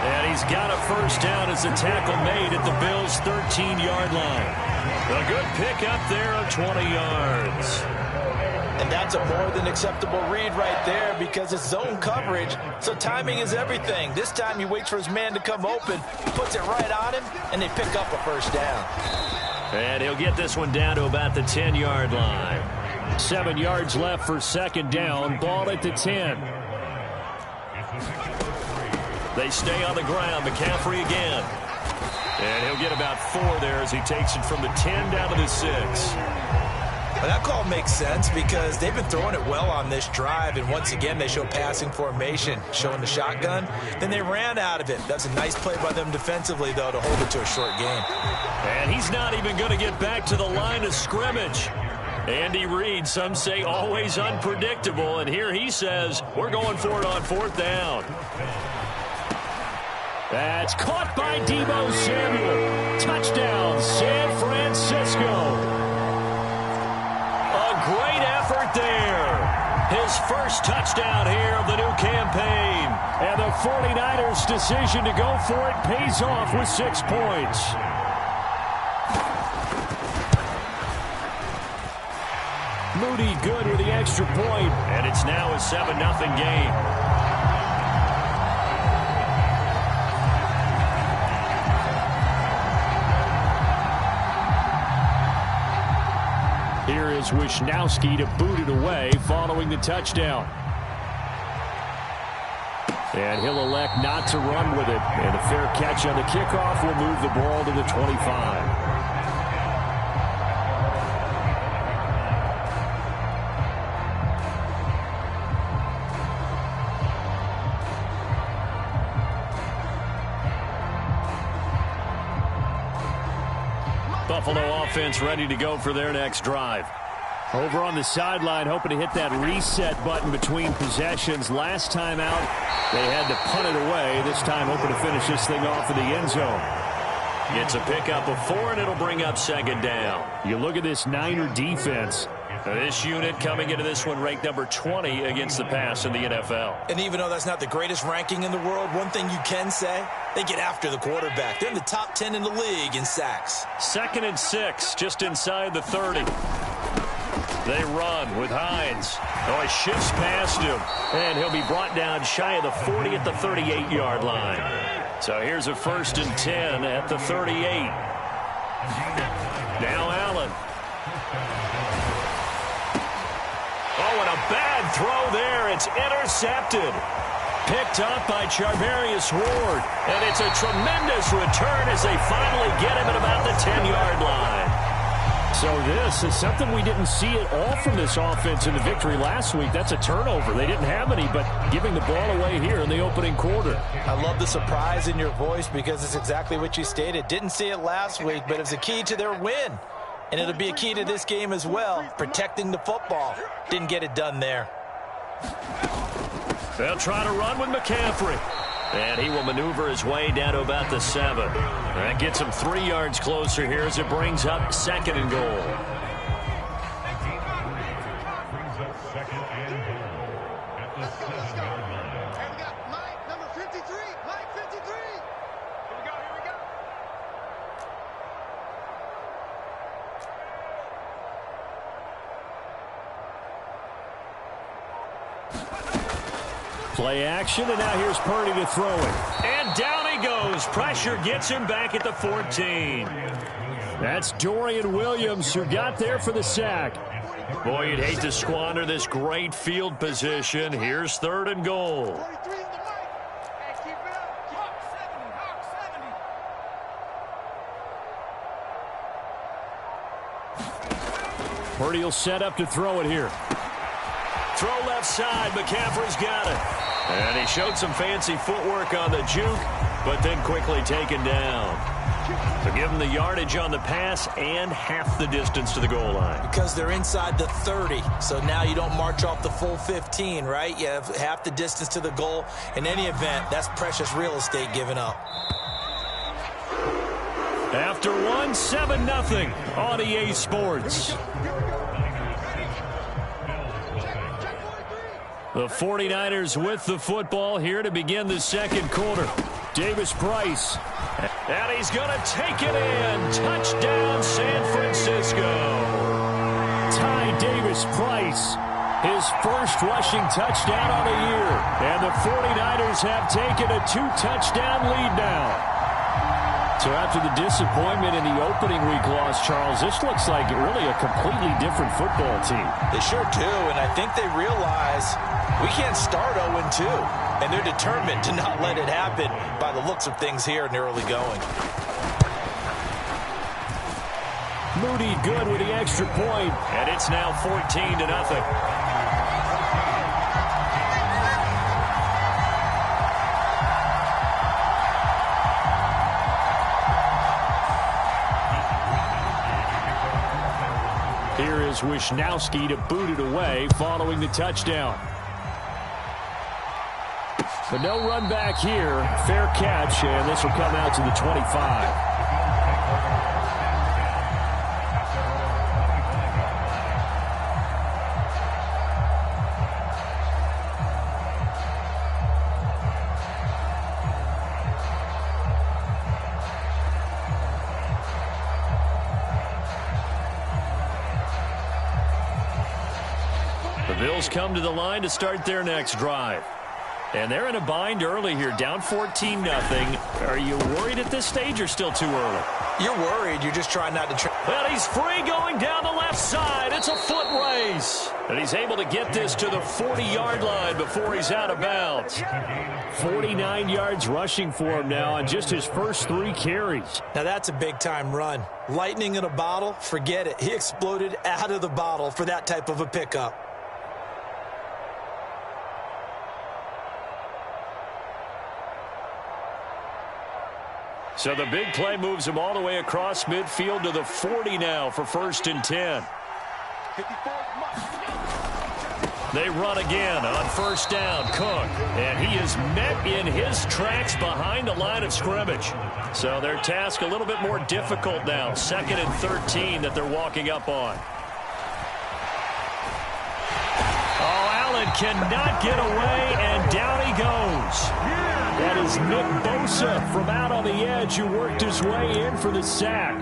And he's got a first down as the tackle made at the Bills' 13-yard line. A good pickup there of 20 yards. And that's a more than acceptable read right there because it's zone coverage, so timing is everything. This time he waits for his man to come open, puts it right on him, and they pick up a first down. And he'll get this one down to about the 10-yard line. 7 yards left for second down. Ball at the 10. They stay on the ground. McCaffrey again. And he'll get about 4 there as he takes it from the 10 down to the 6. Well, that call makes sense because they've been throwing it well on this drive, and once again they show passing formation, showing the shotgun. Then they ran out of it. That's a nice play by them defensively, though, to hold it to a short game. And he's not even going to get back to the line of scrimmage. Andy Reid, some say always unpredictable, and here he says, we're going for it on 4th down. That's caught by Deebo Samuel. Touchdown, San Francisco. A great effort there. His first touchdown here of the new campaign. And the 49ers' decision to go for it pays off with 6 points. Moody good with the extra point. And it's now a 7-0 game. Here is Wisnowski to boot it away following the touchdown. And he'll elect not to run with it. And a fair catch on the kickoff will move the ball to the 25. Buffalo offense ready to go for their next drive. Over on the sideline, hoping to hit that reset button between possessions. Last time out, they had to punt it away. This time, hoping to finish this thing off in the end zone. It's a pickup of 4, and it'll bring up second down. You look at this Niner defense. This unit coming into this one ranked number 20 against the pass in the NFL. And even though that's not the greatest ranking in the world, one thing you can say, they get after the quarterback. They're in the top 10 in the league in sacks. 2nd and 6, just inside the 30. They run with Hines. Oh, he shifts past him. And he'll be brought down shy of the 40 at the 38-yard line. So here's a 1st and 10 at the 38. Now Allen. Oh, and a bad throw there. It's intercepted. Picked up by Charvarius Ward. And it's a tremendous return as they finally get him at about the 10-yard line. So this is something we didn't see at all from this offense in the victory last week. That's a turnover. They didn't have any, but giving the ball away here in the opening quarter. I love the surprise in your voice because it's exactly what you stated. Didn't see it last week, but it's a key to their win. And it'll be a key to this game as well, protecting the football. Didn't get it done there. They'll try to run with McCaffrey. And he will maneuver his way down to about the 7. That gets him 3 yards closer here as it brings up 2nd and goal. Play action, and now here's Purdy to throw it. And down he goes. Pressure gets him back at the 14. That's Dorian Williams who got there for the sack. Boy, you'd hate to squander this great field position. Here's 3rd and goal. Purdy will set up to throw it here. Throw left side. McCaffrey's got it. And he showed some fancy footwork on the juke, but then quickly taken down. So give him the yardage on the pass and half the distance to the goal line. Because they're inside the 30, so now you don't march off the full 15, right? You have half the distance to the goal. In any event, that's precious real estate given up. After 1, 7-0 on EA Sports. The 49ers with the football here to begin the second quarter. Davis-Price. And he's going to take it in. Touchdown, San Francisco. Ty Davis-Price, his first rushing touchdown on the year. And the 49ers have taken a 2-touchdown lead now. So after the disappointment in the opening week loss, Charles, this looks like really a completely different football team. They sure do, and I think they realize we can't start 0-2, and they're determined to not let it happen by the looks of things here in the early going. Moody good with the extra point, and it's now 14-0. Here is Wisnowski to boot it away following the touchdown. But no run back here. Fair catch, and this will come out to the 25. The Bills come to the line to start their next drive. And they're in a bind early here, down 14-0. Are you worried at this stage or still too early? You're worried. You're just trying not to... Well, he's free going down the left side. It's a foot race. And he's able to get this to the 40-yard line before he's out of bounds. 49 yards rushing for him now on just his first 3 carries. Now that's a big-time run. Lightning in a bottle, forget it. He exploded out of the bottle for that type of a pickup. So the big play moves him all the way across midfield to the 40 now for 1st and 10. They run again on 1st down. Cook. And he is met in his tracks behind the line of scrimmage. So their task a little bit more difficult now. 2nd and 13 that they're walking up on. Oh, Allen cannot get away, and down he goes. That is Nick Bosa from out on the edge who worked his way in for the sack.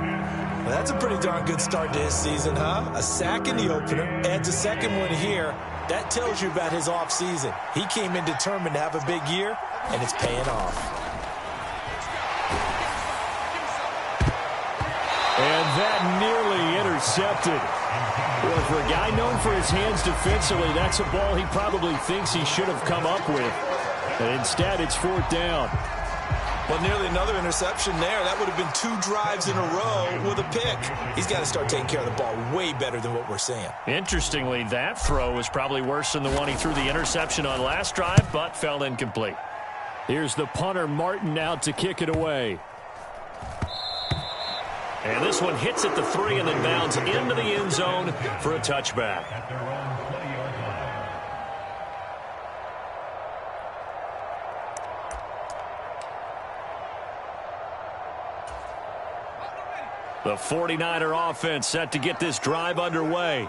Well, that's a pretty darn good start to his season, huh? A sack in the opener, adds a second one here. That tells you about his offseason. He came in determined to have a big year, and it's paying off. And that nearly intercepted. Well, for a guy known for his hands defensively, that's a ball he probably thinks he should have come up with. And instead, it's 4th down. Well, nearly another interception there. That would have been 2 drives in a row with a pick. He's got to start taking care of the ball way better than what we're seeing. Interestingly, that throw was probably worse than the one he threw the interception on last drive, but fell incomplete. Here's the punter, Martin, out to kick it away. And this one hits at the 3 and then bounds into the end zone for a touchback. The 49er offense set to get this drive underway.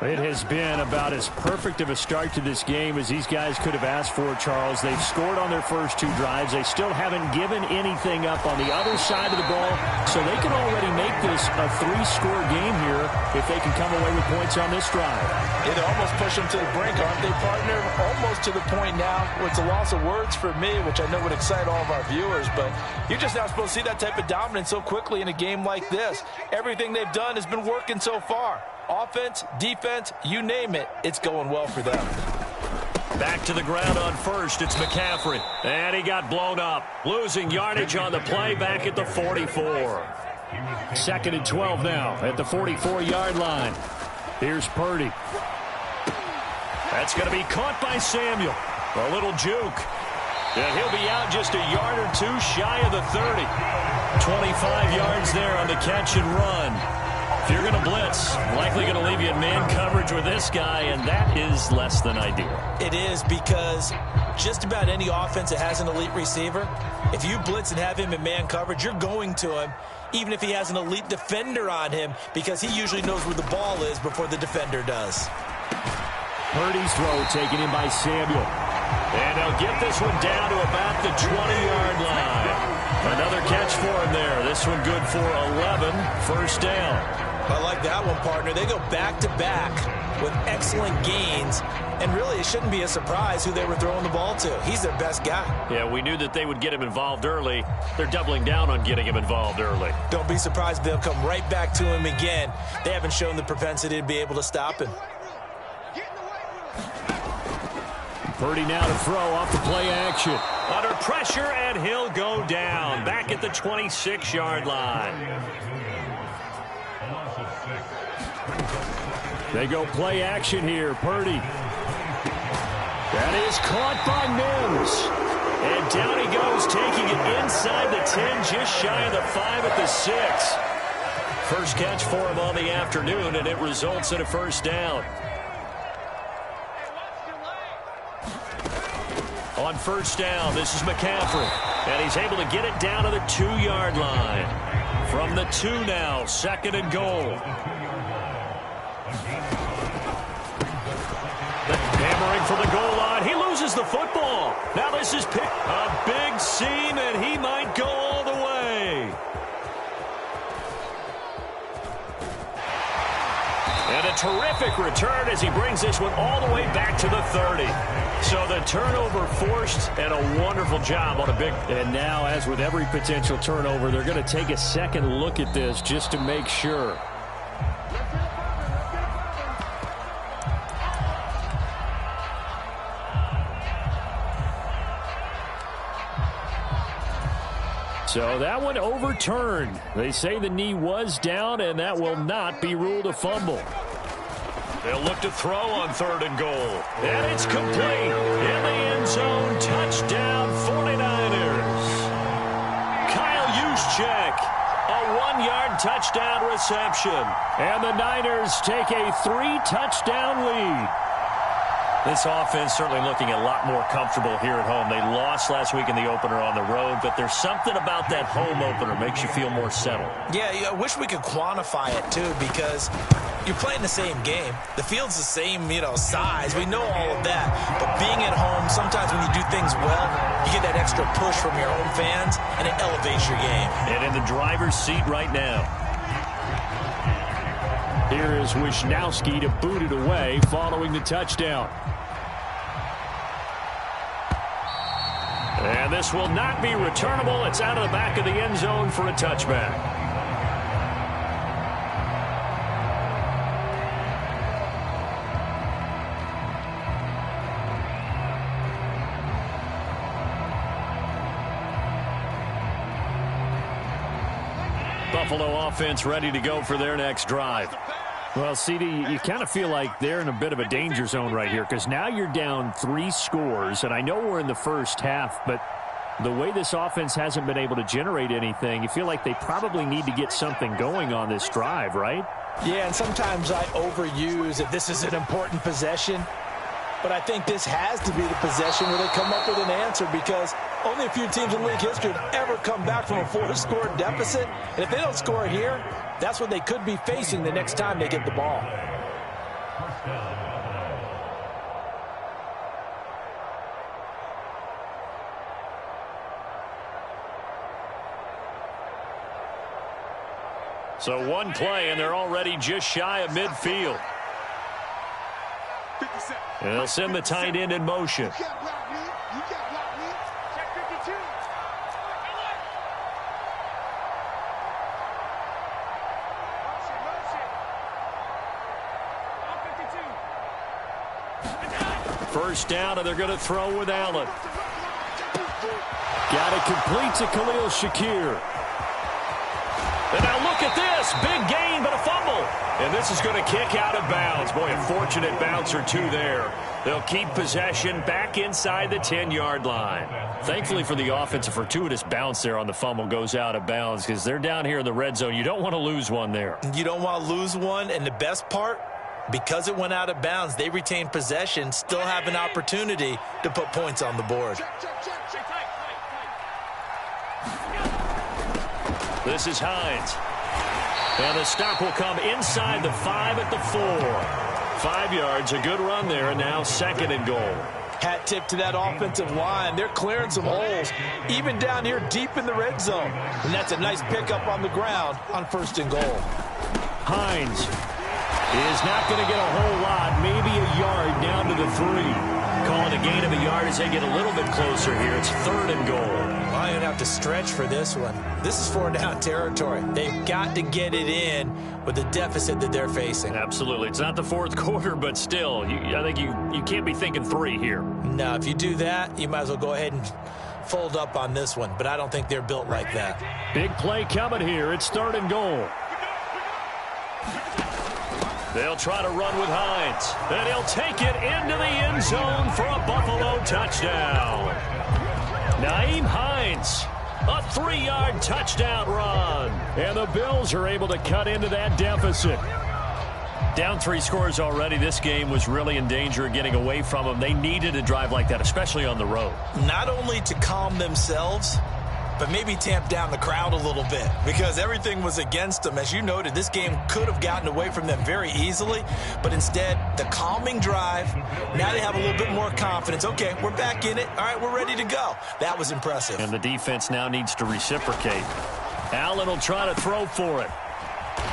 It has been about as perfect of a start to this game as these guys could have asked for, Charles. They've scored on their first 2 drives. They still haven't given anything up on the other side of the ball, so they can already make this a 3-score game here if they can come away with points on this drive. Yeah, they almost push them to the brink, aren't they, partner? Almost to the point now where it's a loss of words for me, which I know would excite all of our viewers, but you're just not supposed to see that type of dominance so quickly in a game like this. Everything they've done has been working so far. Offense, defense, you name it, it's going well for them. Back to the ground on first, it's McCaffrey. And he got blown up. Losing yardage on the play back at the 44. 2nd and 12 now at the 44-yard line. Here's Purdy. That's going to be caught by Samuel. A little juke. And he'll be out just a yard or 2 shy of the 30. 25 yards there on the catch and run. If you're going to blitz, likely going to leave you in man coverage with this guy, and that is less than ideal. It is, because just about any offense that has an elite receiver, if you blitz and have him in man coverage, you're going to him, even if he has an elite defender on him, because he usually knows where the ball is before the defender does. Purdy's throw taken in by Samuel. And they'll get this one down to about the 20-yard line. This one good for 11, first down. I like that one, partner. They go back-to-back with excellent gains, and really it shouldn't be a surprise who they were throwing the ball to. He's their best guy. Yeah, we knew that they would get him involved early. They're doubling down on getting him involved early. Don't be surprised if they'll come right back to him again. They haven't shown the propensity to be able to stop him. Purdy now to throw off the play action. Under pressure, and he'll go down. Back at the 26-yard line. They go play action here. Purdy. That is caught by Mims. And down he goes, taking it inside the 10, just shy of the 5 at the 6. First catch for him on the afternoon, and it results in a first down. On first down, this is McCaffrey. And he's able to get it down to the 2-yard line. From the 2 now, second and goal. Hammering for the goal line. He loses the football. Now this is picked. A big seam, and he might go all the way. And a terrific return as he brings this one all the way back to the 30. So the turnover forced, and a wonderful job on a big. And now, as with every potential turnover, they're going to take a second look at this just to make sure. So that one overturned. They say the knee was down, and that will not be ruled a fumble. They'll look to throw on third and goal. And it's complete. In the end zone, touchdown 49ers. Kyle Juszczyk, a 1-yard touchdown reception. And the Niners take a 3-touchdown lead. This offense certainly looking a lot more comfortable here at home. They lost last week in the opener on the road, but there's something about that home opener makes you feel more settled. Yeah, I wish we could quantify it, too, because you're playing the same game. The field's the same, size. We know all of that. But being at home, sometimes when you do things well, you get that extra push from your home fans, and it elevates your game. And in the driver's seat right now. Here is Wisnowski to boot it away following the touchdown. And this will not be returnable. It's out of the back of the end zone for a touchback. Buffalo offense ready to go for their next drive. Well, CD, you kind of feel like they're in a bit of a danger zone right here because now you're down 3 scores, and I know we're in the first half, but the way this offense hasn't been able to generate anything, you feel like they probably need to get something going on this drive, right? Yeah, and sometimes I overuse that this is an important possession, but I think this has to be the possession where they come up with an answer because only a few teams in league history have ever come back from a 4-score deficit, and if they don't score here, that's what they could be facing the next time they get the ball. So one play, and they're already just shy of midfield. And they'll send the tight end in motion. First down, and they're going to throw with Allen. Got it complete to Khalil Shakir. And now look at this. Big gain, but a fumble. And this is going to kick out of bounds. Boy, a fortunate bounce or two there. They'll keep possession back inside the 10-yard line. Thankfully for the offense, a fortuitous bounce there on the fumble goes out of bounds because they're down here in the red zone. You don't want to lose one there. You don't want to lose one, and the best part, because it went out of bounds, they retained possession, still have an opportunity to put points on the board. This is Hines. And the stop will come inside the 5 at the 4. 5 yards, a good run there, and now second and goal. Hat tip to that offensive line. They're clearing some holes, even down here deep in the red zone. And that's a nice pickup on the ground on 1st and goal. Hines is not going to get a whole lot, maybe a yard down to the 3. Calling a gain of a yard as they get a little bit closer here. It's 3rd and goal. Well, I'm going to have to stretch for this one. This is 4-down territory. They've got to get it in with the deficit that they're facing. Absolutely. It's not the 4th quarter, but still, I think you can't be thinking 3 here. No, if you do that, you might as well go ahead and fold up on this one. But I don't think they're built like that. Big play coming here. It's 3rd and goal. They'll try to run with Hines. And he'll take it into the end zone for a Buffalo touchdown. Nyheim Hines, a 3-yard touchdown run. And the Bills are able to cut into that deficit. Down 3 scores already. This game was really in danger of getting away from them. They needed a drive like that, especially on the road. Not only to calm themselves, but maybe tamp down the crowd a little bit because everything was against them. As you noted, this game could have gotten away from them very easily, but instead, the calming drive, now they have a little bit more confidence. Okay, we're back in it. All right, we're ready to go. That was impressive. And the defense now needs to reciprocate. Allen will try to throw for it.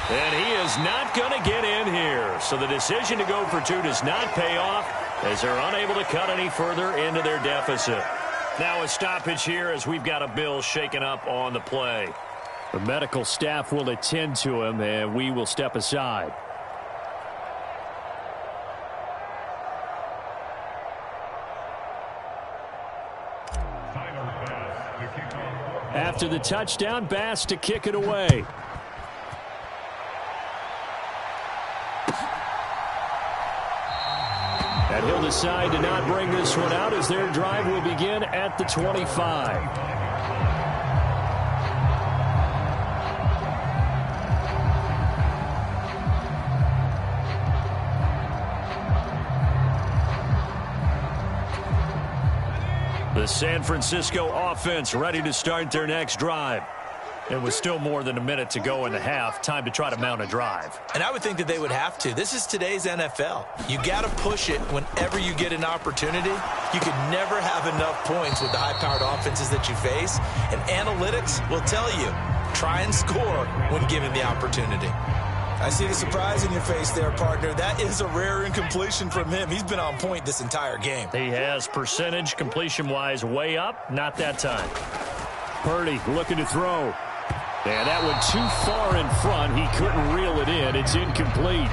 And he is not going to get in here. So the decision to go for 2 does not pay off as they're unable to cut any further into their deficit. Now a stoppage here as we've got a Bill shaken up on the play. The medical staff will attend to him, and we will step aside. After the touchdown, Bass to kick it away. And he'll decide to not bring this one out as their drive will begin at the 25. The San Francisco offense ready to start their next drive. It was still more than a minute to go in the half. Time to try to mount a drive. And I would think that they would have to. This is today's NFL. You got to push it whenever you get an opportunity. You can never have enough points with the high-powered offenses that you face. And analytics will tell you, try and score when given the opportunity. I see the surprise in your face there, partner. That is a rare incompletion from him. He's been on point this entire game. He has percentage completion-wise way up. Not that time. Purdy looking to throw. And that went too far in front. He couldn't reel it in. It's incomplete.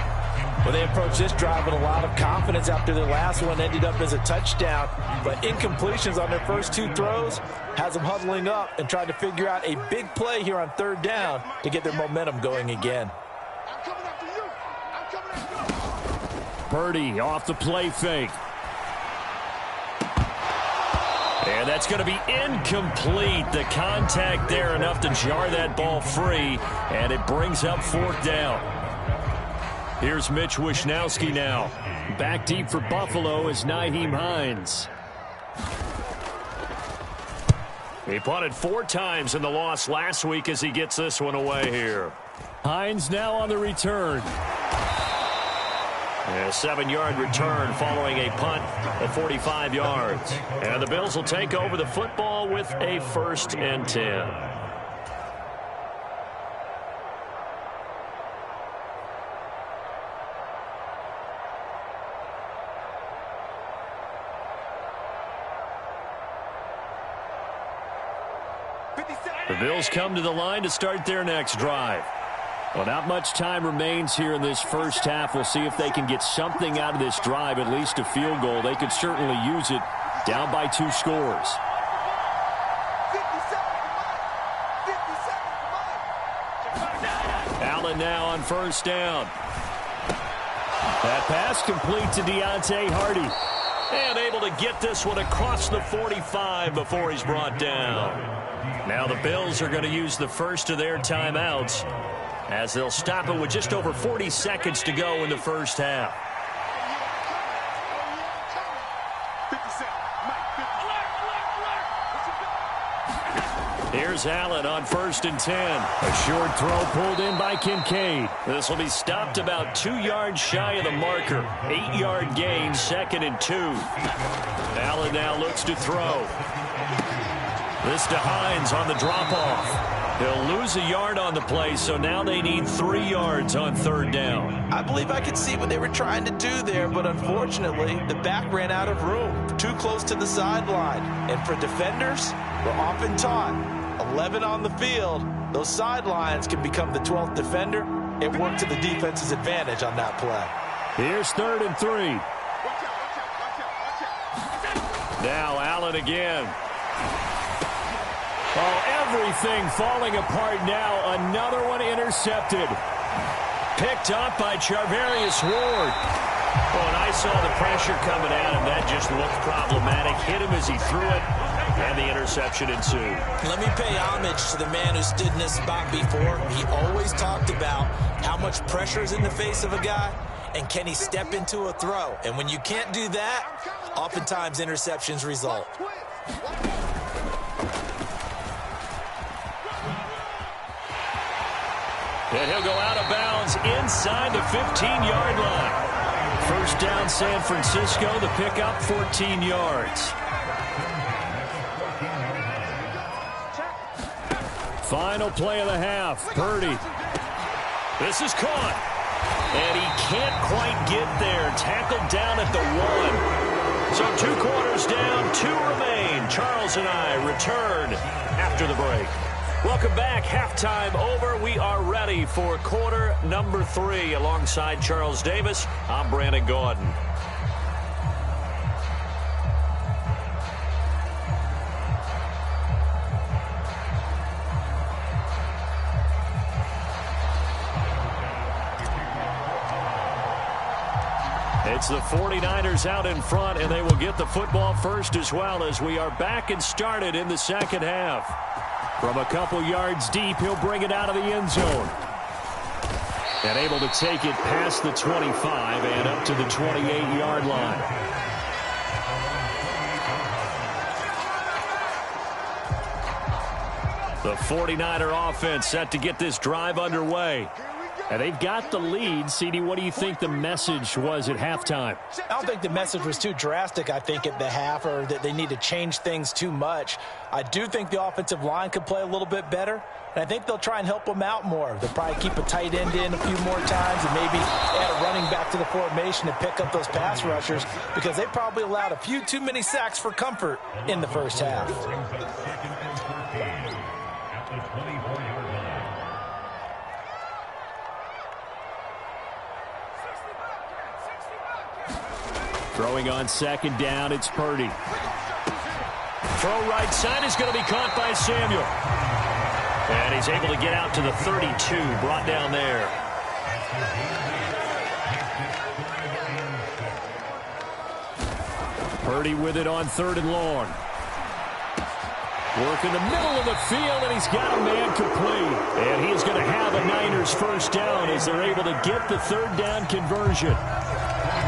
Well, they approached this drive with a lot of confidence after their last one ended up as a touchdown. But incompletions on their first 2 throws has them huddling up and trying to figure out a big play here on 3rd down to get their momentum going again. Purdy off the play fake. And that's going to be incomplete. The contact there enough to jar that ball free, and it brings up 4th down. Here's Mitch Wishnowsky now. Back deep for Buffalo is Nyheim Hines. He punted 4 times in the loss last week as he gets this one away here. Hines now on the return. A 7-yard return following a punt at 45 yards. And the Bills will take over the football with a 1st and 10. The Bills come to the line to start their next drive. Well, not much time remains here in this first half. We'll see if they can get something out of this drive, at least a field goal. They could certainly use it down by 2 scores. Allen now on 1st down. That pass complete to Deontay Hardy. And able to get this one across the 45 before he's brought down. Now the Bills are going to use the first of their timeouts, as they'll stop it with just over 40 seconds to go in the first half. Here's Allen on 1st and 10. A short throw pulled in by Kincaid. This will be stopped about 2 yards shy of the marker. 8-yard gain, 2nd and 2. Allen now looks to throw. This to Hines on the drop-off. He'll lose a yard on the play, so now they need 3 yards on 3rd down. I believe I could see what they were trying to do there, but unfortunately, the back ran out of room. Too close to the sideline. And for defenders, we're often taught, 11 on the field, those sidelines can become the 12th defender. It worked to the defense's advantage on that play. Here's 3rd and 3. Now Allen again. Oh, everything falling apart now. Another one intercepted. Picked up by Charvarius Ward. Oh, and I saw the pressure coming at him. That just looked problematic. Hit him as he threw it, and the interception ensued. Let me pay homage to the man who stood in this spot before. He always talked about how much pressure is in the face of a guy, and can he step into a throw. And when you can't do that, oftentimes interceptions result. And he'll go out of bounds inside the 15-yard line. First down, San Francisco. The pickup, 14 yards. Final play of the half. Purdy. This is caught. And he can't quite get there. Tackled down at the 1. So 2 quarters down, 2 remain. Charles and I return after the break. Welcome back. Halftime over. We are ready for quarter number 3. Alongside Charles Davis, I'm Brandon Gaudin. It's the 49ers out in front, and they will get the football first as well as we are back and started in the second half. From a couple yards deep, he'll bring it out of the end zone. And able to take it past the 25 and up to the 28-yard line. The 49er offense set to get this drive underway. And they've got the lead. CD, what do you think the message was at halftime? I don't think the message was too drastic, I think, at the half, or that they need to change things too much. I do think the offensive line could play a little bit better, and I think they'll try and help them out more. They'll probably keep a tight end in a few more times and maybe add a running back to the formation to pick up those pass rushers, because they probably allowed a few too many sacks for comfort in the first half. Throwing on second down, it's Purdy. Throw right side is going to be caught by Samuel. And he's able to get out to the 32, brought down there. Purdy with it on 3rd and long. Work in the middle of the field, and he's got a man complete. And he is going to have a Niners first down as they're able to get the 3rd down conversion.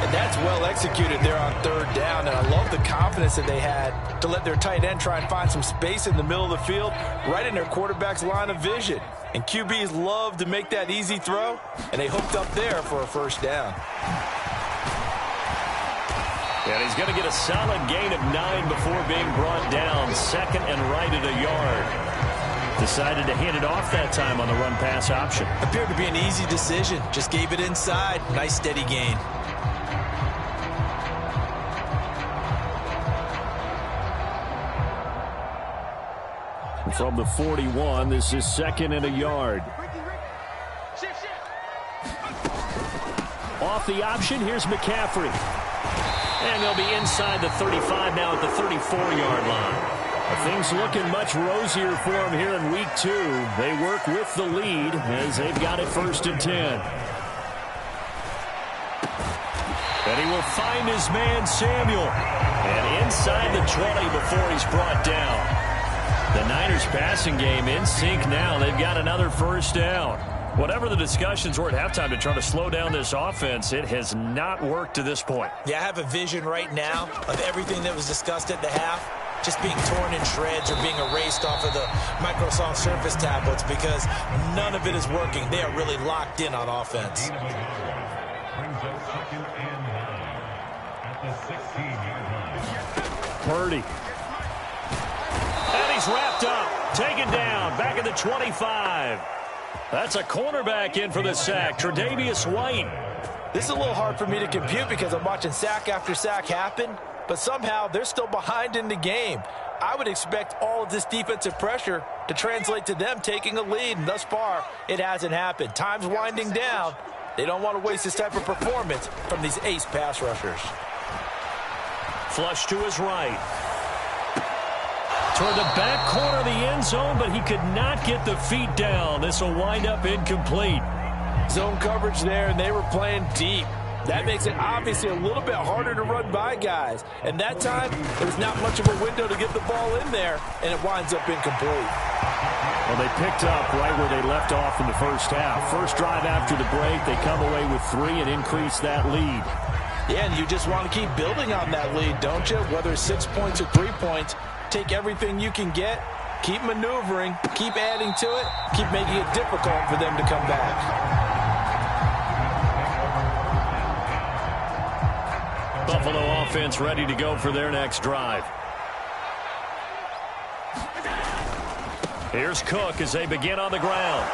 And that's well executed there on 3rd down, and I love the confidence that they had to let their tight end try and find some space in the middle of the field, right in their quarterback's line of vision. And QBs love to make that easy throw, and they hooked up there for a first down. And he's going to get a solid gain of 9 before being brought down. 2nd and right at a yard. Decided to hand it off that time on the run-pass option. Appeared to be an easy decision. Just gave it inside. Nice steady gain. From the 41, this is 2nd and a yard. Off the option, here's McCaffrey. And they'll be inside the 35 now at the 34-yard line. Things looking much rosier for them here in week 2. They work with the lead as they've got it 1st and 10. And he will find his man, Samuel. And inside the 20 before he's brought down. The Niners passing game in sync now. They've got another first down. Whatever the discussions were at halftime to try to slow down this offense, it has not worked to this point. Yeah, I have a vision right now of everything that was discussed at the half. just being torn in shreds or being erased off of the Microsoft Surface tablets because none of it is working. They are really locked in on offense. Purdy. And he's wrapped up, taken down, back at the 25. That's a cornerback in for the sack, Tre'Davious White. This is a little hard for me to compute because I'm watching sack after sack happen, but somehow they're still behind in the game. I would expect all of this defensive pressure to translate to them taking a lead, and thus far, it hasn't happened. Time's winding down. They don't want to waste this type of performance from these ace pass rushers. Flush to his right. Toward the back corner of the end zone, but he could not get the feet down. This will wind up incomplete. Zone coverage there, and they were playing deep. That makes it obviously a little bit harder to run by guys. And that time, there was not much of a window to get the ball in there, and it winds up incomplete. Well, they picked up right where they left off in the first half. First drive after the break, they come away with 3 and increase that lead. Yeah, and you just want to keep building on that lead, don't you? Whether it's 6 points or 3 points, take everything you can get, keep maneuvering, keep adding to it, keep making it difficult for them to come back. Buffalo offense ready to go for their next drive. Here's Cook as they begin on the ground.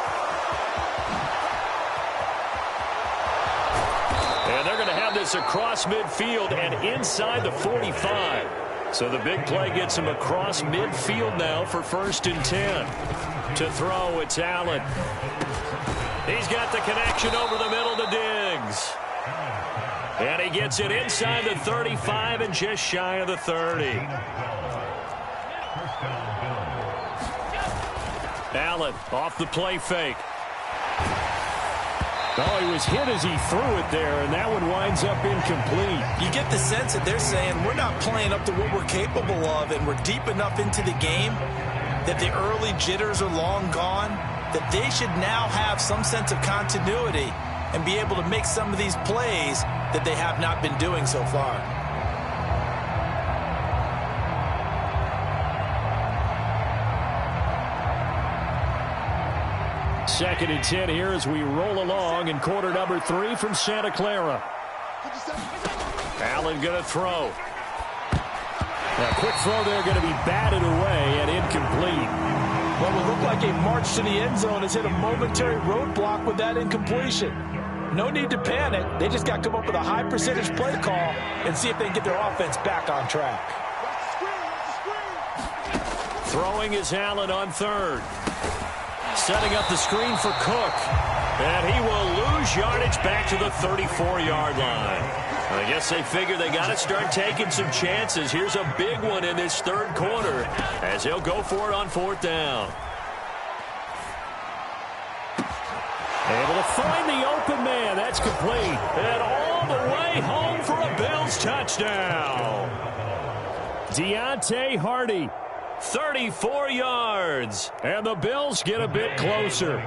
And they're going to have this across midfield and inside the 45. So the big play gets him across midfield now for 1st and 10. To throw, it's Allen. He's got the connection over the middle to Diggs. And he gets it inside the 35 and just shy of the 30. Allen off the play fake. Oh, he was hit as he threw it there, and that one winds up incomplete. You get the sense that they're saying we're not playing up to what we're capable of, and we're deep enough into the game that the early jitters are long gone, that they should now have some sense of continuity and be able to make some of these plays that they have not been doing so far. Second and 10 here as we roll along in quarter number 3 from Santa Clara. Allen going to throw. A quick throw there going to be batted away and incomplete. What would look like a march to the end zone has hit a momentary roadblock with that incompletion. No need to panic. They just got to come up with a high percentage play call and see if they can get their offense back on track. Throwing is Allen on 3rd. Setting up the screen for Cook. And he will lose yardage back to the 34-yard line. I guess they figure they got to start taking some chances. Here's a big one in this 3rd quarter as he'll go for it on 4th down. Able to find the open man. That's complete. And all the way home for a Bills touchdown. Deontay Hardy. 34 yards. And the Bills get a bit closer.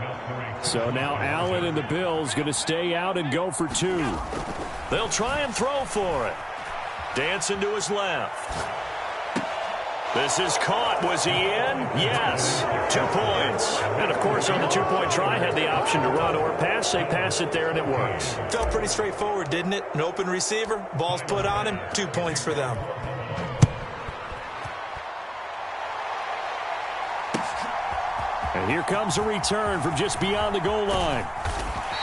So now Allen and the Bills going to stay out and go for 2. They'll try and throw for it. Dancing to his left. This is caught. Was he in? Yes. 2 points. And, of course, on the 2-point try, had the option to run or pass. They pass it there, and it works. Felt pretty straightforward, didn't it? An open receiver, ball's put on him, 2 points for them. And here comes a return from just beyond the goal line.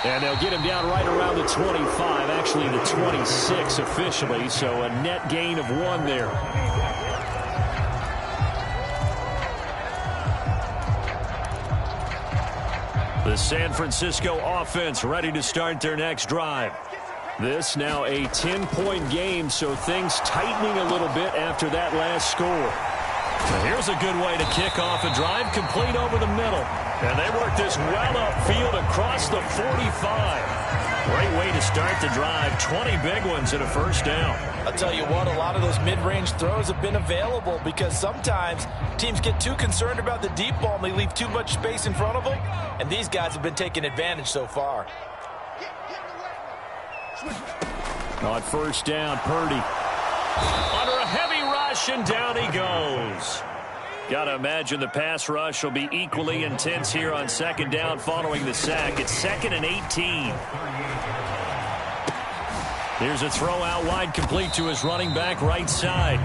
And they'll get him down right around the 25, actually the 26 officially, so a net gain of 1 there. The San Francisco offense ready to start their next drive. This now a 10-point game, so things tightening a little bit after that last score. Now here's a good way to kick off a drive, complete over the middle. And they work this well upfield across the 45. Great way to start the drive. 20 big ones and a 1st down. I'll tell you what, a lot of those mid-range throws have been available because sometimes teams get too concerned about the deep ball and they leave too much space in front of them. And these guys have been taking advantage so far. On 1st down, Purdy. Under a heavy rush, rush, and down he goes. Got to imagine the pass rush will be equally intense here on second down following the sack. It's 2nd and 18. Here's a throw out wide, complete to his running back right side.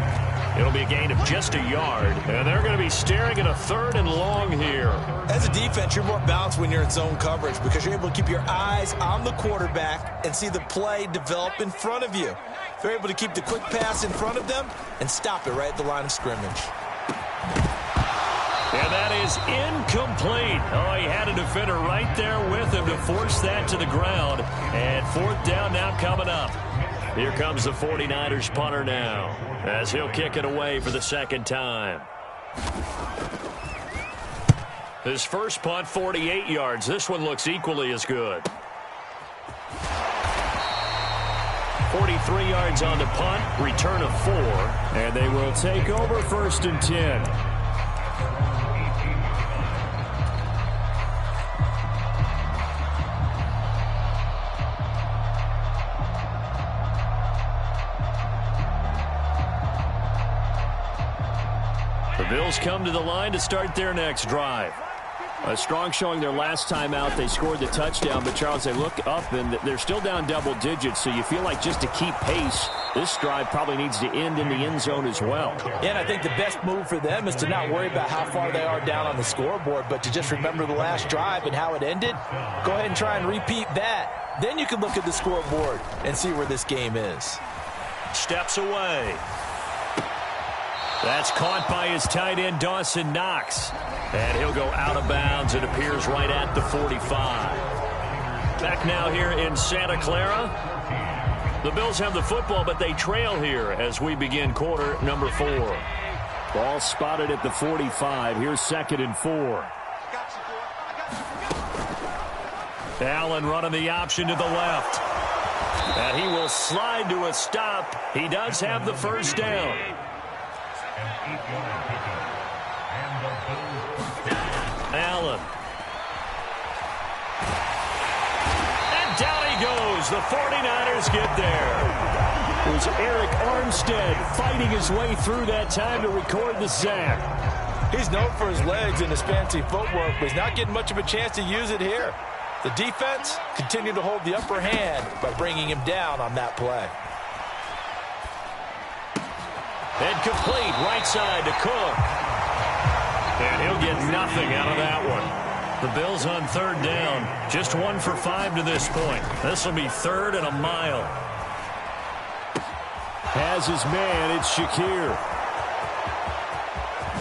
It'll be a gain of just a yard, and they're going to be staring at a 3rd and long here. As a defense, you're more balanced when you're in zone coverage because you're able to keep your eyes on the quarterback and see the play develop in front of you. They're able to keep the quick pass in front of them and stop it right at the line of scrimmage. And that is incomplete. Oh, he had a defender right there with him to force that to the ground. And 4th down now coming up. Here comes the 49ers punter now as he'll kick it away for the 2nd time. His first punt, 48 yards. This one looks equally as good. 43 yards on the punt, return of 4. And they will take over 1st and 10. The Bills come to the line to start their next drive. A strong showing their last time out. They scored the touchdown, but, Charles, they look up, and they're still down double digits, so you feel like just to keep pace, this drive probably needs to end in the end zone as well. Yeah, and I think the best move for them is to not worry about how far they are down on the scoreboard, but to just remember the last drive and how it ended. Go ahead and try and repeat that. Then you can look at the scoreboard and see where this game is. Steps away. That's caught by his tight end, Dawson Knox. And he'll go out of bounds. It appears right at the 45. Back now here in Santa Clara. The Bills have the football, but they trail here as we begin quarter number 4. Ball spotted at the 45. Here's 2nd and 4. Allen running the option to the left. And he will slide to a stop. He does have the first down. Allen. And down he goes. The 49ers get there. It was Eric Armstead fighting his way through that time to record the sack. He's known for his legs and his fancy footwork, but he's not getting much of a chance to use it here. The defense continued to hold the upper hand by bringing him down on that play. And complete, right side to Cook. And he'll get nothing out of that one. The Bills on 3rd down. Just 1 for 5 to this point. This will be 3rd and a mile. Has his man, it's Shakir.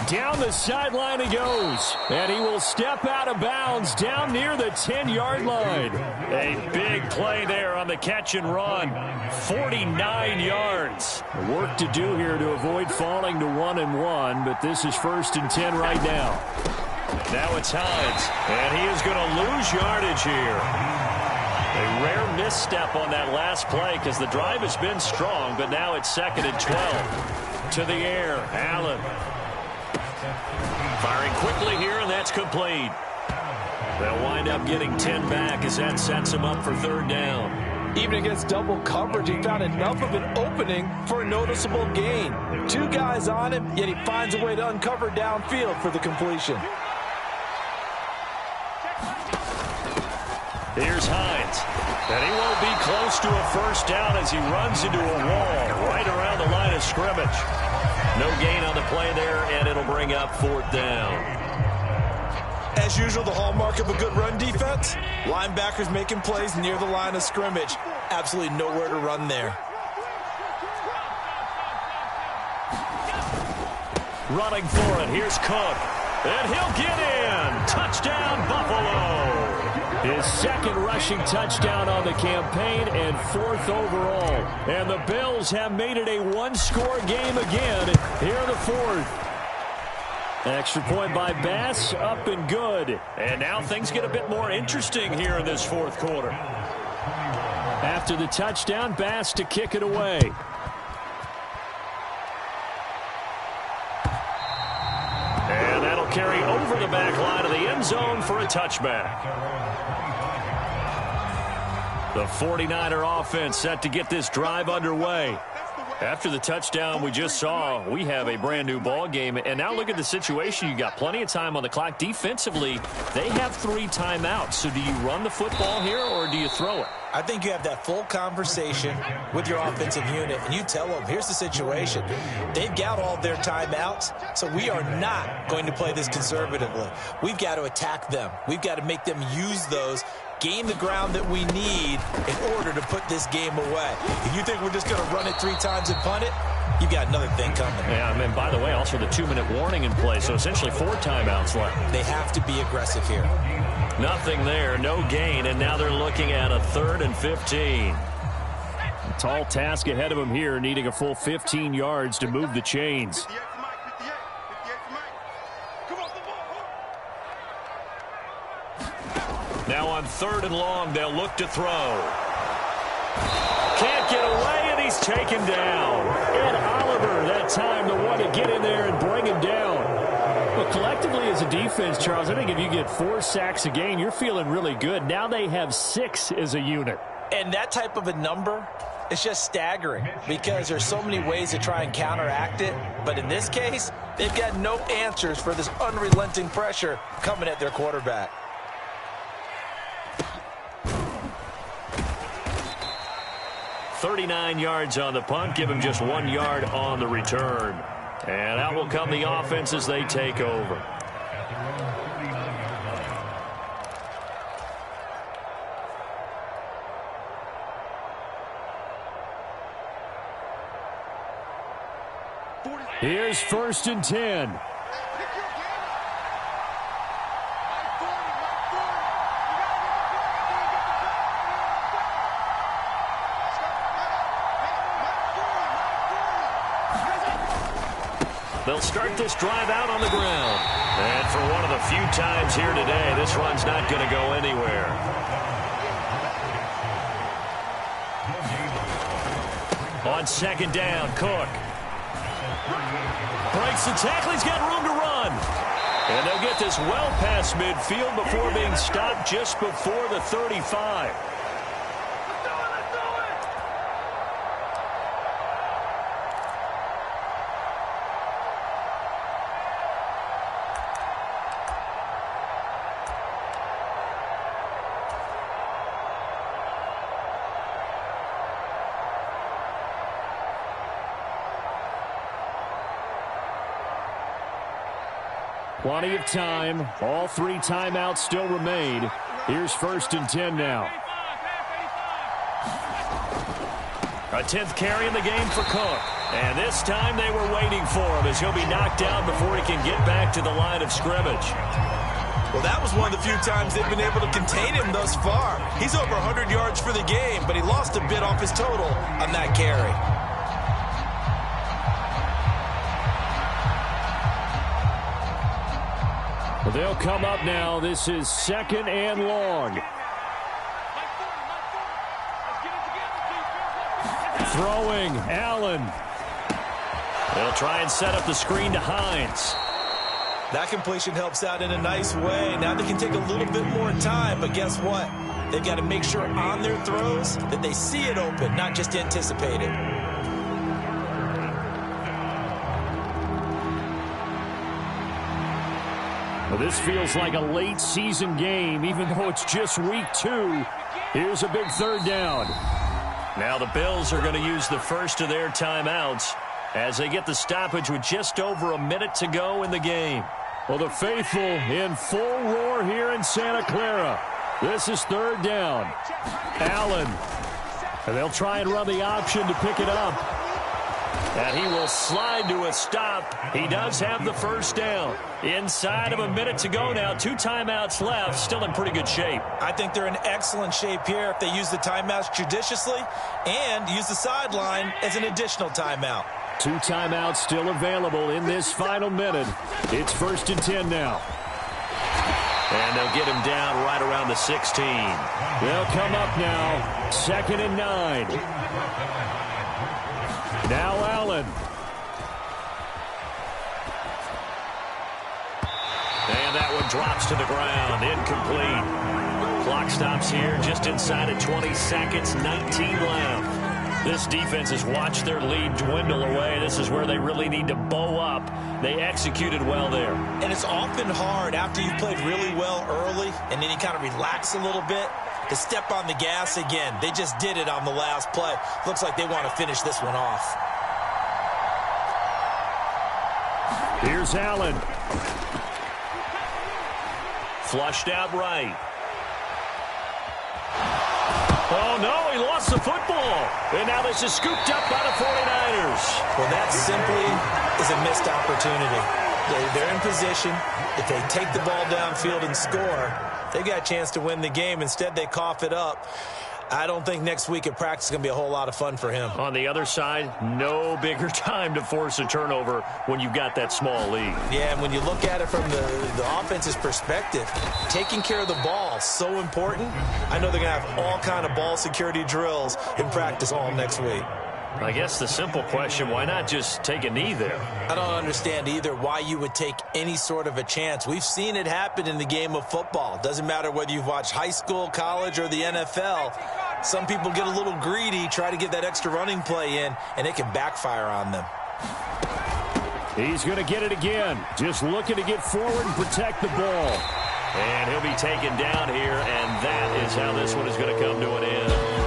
Down the sideline he goes. And he will step out of bounds down near the 10-yard line. A big play there on the catch and run. 49 yards. Work to do here to avoid falling to 1-1, but this is 1st and 10 right now. Now it's Hines, and he is going to lose yardage here. A rare misstep on that last play because the drive has been strong, but now it's 2nd and 12. To the air, Allen. Firing quickly here, and that's complete. They'll wind up getting 10 back as that sets him up for 3rd down. Even against double coverage, he found enough of an opening for a noticeable gain. 2 guys on him, yet he finds a way to uncover downfield for the completion. Here's Hines. And he won't be close to a first down as he runs into a wall right around the line of scrimmage. No gain on the play there, and it'll bring up 4th down. As usual, the hallmark of a good run defense, linebackers making plays near the line of scrimmage. Absolutely nowhere to run there. Running for it, here's Cook. And he'll get in. Touchdown, Buffalo. His 2nd rushing touchdown on the campaign and 4th overall. And the Bills have made it a 1-score game again here in the 4th. Extra point by Bass, up and good. And now things get a bit more interesting here in this 4th quarter. After the touchdown, Bass to kick it away. And that'll carry over the back line of the end zone for a touchback. The 49er offense set to get this drive underway. After the touchdown we just saw, we have a brand new ball game. And now look at the situation. You got plenty of time on the clock. Defensively, they have 3 timeouts. So do you run the football here or do you throw it? I think you have that full conversation with your offensive unit, and you tell them, here's the situation. They've got all their timeouts, so we are not going to play this conservatively. We've got to attack them. We've got to make them use those, gain the ground that we need in order to put this game away. If you think we're just going to run it 3 times and punt it, you've got another thing coming. Yeah, and by the way, also the 2-minute warning in play, so essentially 4 timeouts left. They have to be aggressive here. Nothing there, no gain, and now they're looking at a 3rd and 15. A tall task ahead of them here, needing a full 15 yards to move the chains. Now on 3rd and long, they'll look to throw. Can't get away, and he's taken down. Ed Oliver, that time, the one to get in there and bring him down. Well, collectively as a defense, Charles, I think if you get 4 sacks a game, you're feeling really good. Now they have 6 as a unit. And that type of a number is just staggering because there's so many ways to try and counteract it. But in this case, they've got no answers for this unrelenting pressure coming at their quarterback. $39 yards on the punt, give him just 1 yard on the return. And out will come the offense as they take over. Here's 1st and 10. They'll start this drive out on the ground. And for one of the few times here today, this run's not going to go anywhere. On 2nd down, Cook. Breaks the tackle. He's got room to run. And they'll get this well past midfield before being stopped just before the 35. Plenty of time. All 3 timeouts still remain. Here's 1st and 10 now. A 10th carry in the game for Cook. And this time they were waiting for him as he'll be knocked down before he can get back to the line of scrimmage. Well, that was one of the few times they've been able to contain him thus far. He's over 100 yards for the game, but he lost a bit off his total on that carry. They'll come up now. This is 2nd and long. Throwing, Allen. They'll try and set up the screen to Hines. That completion helps out in a nice way. Now they can take a little bit more time, but guess what? They've got to make sure on their throws that they see it open, not just anticipate it. Well, this feels like a late season game, even though it's just week 2. Here's a big 3rd down. Now the Bills are going to use the first of their timeouts as they get the stoppage with just over a minute to go in the game. Well, the faithful in full roar here in Santa Clara. This is 3rd down. Allen. And they'll try and run the option to pick it up. And he will slide to a stop. He does have the 1st down. Inside of a minute to go now. 2 timeouts left. Still in pretty good shape. I think they're in excellent shape here if they use the timeouts judiciously and use the sideline as an additional timeout. 2 timeouts still available in this final minute. It's 1st and 10 now. And they'll get him down right around the 16. They'll come up now. 2nd and 9. Now Allen. And that one drops to the ground. Incomplete. Clock stops here just inside of 20 seconds. 19 left. This defense has watched their lead dwindle away. This is where they really need to bow up. They executed well there. And it's often hard after you've played really well early and then you kind of relax a little bit to step on the gas again. They just did it on the last play. Looks like they want to finish this one off. Here's Allen. Flushed out right. Oh, no, he lost the football. And now this is scooped up by the 49ers. Well, that simply is a missed opportunity. They're in position. If they take the ball downfield and score, they got a chance to win the game. Instead, they cough it up. I don't think next week at practice is going to be a whole lot of fun for him. On the other side, no bigger time to force a turnover when you've got that small lead. Yeah, and when you look at it from the offense's perspective, taking care of the ball is so important. I know they're going to have all kind of ball security drills in practice all next week. I guess the simple question, why not just take a knee there? I don't understand either why you would take any sort of a chance. We've seen it happen in the game of football. Doesn't matter whether you've watched high school, college, or the NFL. Some people get a little greedy, try to get that extra running play in, and it can backfire on them. He's going to get it again. Just looking to get forward and protect the ball. And he'll be taken down here, and that is how this one is going to come to an end.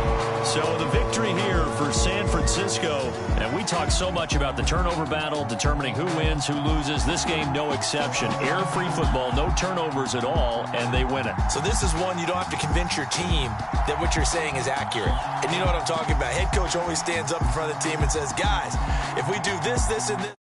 So the victory here for San Francisco, and we talk so much about the turnover battle, determining who wins, who loses. This game, no exception. Air-free football, no turnovers at all, and they win it. So this is one you don't have to convince your team that what you're saying is accurate. And you know what I'm talking about. Head coach always stands up in front of the team and says, guys, if we do this, this, and this.